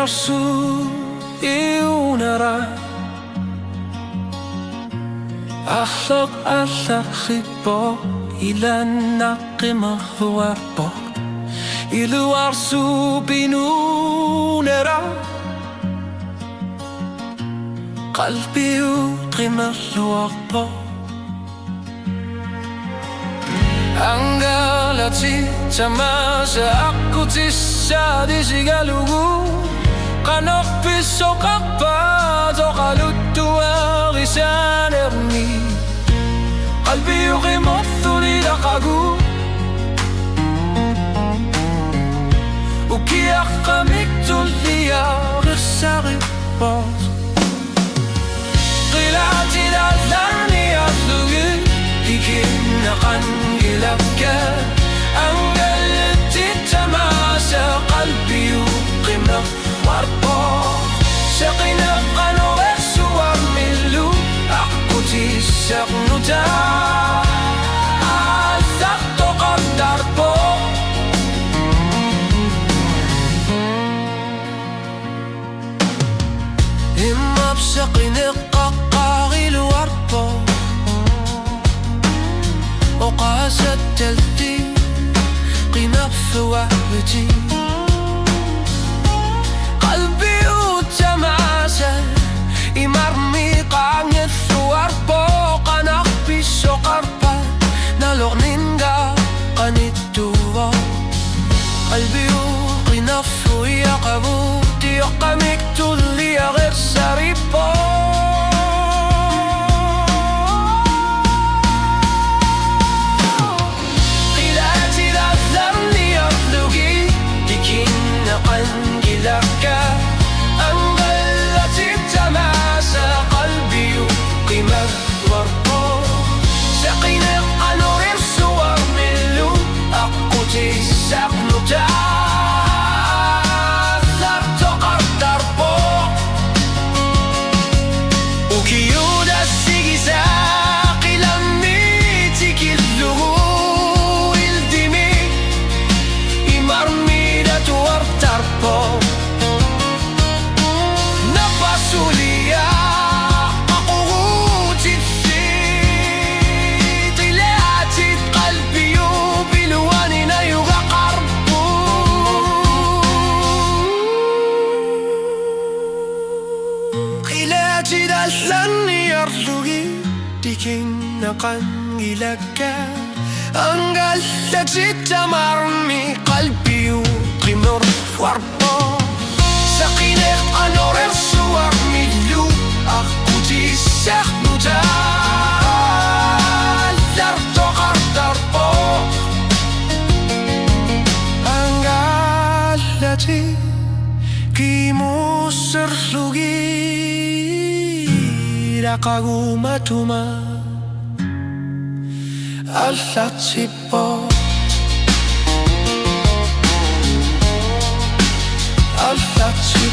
verso e unara Allog allach chibo ilan na qimahuarbo Iluar su binunera Qalbi uqimahuarbo Angalati tamasa aku tissa di sigalugu Kanok piso kapad o kalutua risanerni Qalbi uqimothu li laqagu Ukiyak qamiktu liya ghirsari bot Qilati dallani atlugi Dikin qangilaka Angalati tamasa qalbi uqimah warbo Saqina qanu versu warmilu Aku tisak nuta Al-thaqto qaddarbo Imma bsaqina qaqqaqilu warbo وقاست تلتي قيمة في وحدتي قلبي وتماسة يمرمي قانيت ثوار بوق أنا بيسو قربة نالوغ نينغا قانيت دوبا قلبي وقنف ويا قبوتي وقاميك تولي غير ساريبو Lani arlugi dikin qangilaka Angalati tamarmi qalbi uqimur warbo Saqina qanur suwar milu Aku tisak nuta Larto qardarbo Angalati kimusir lugi Qaguma Al-Latipo Al-Latipo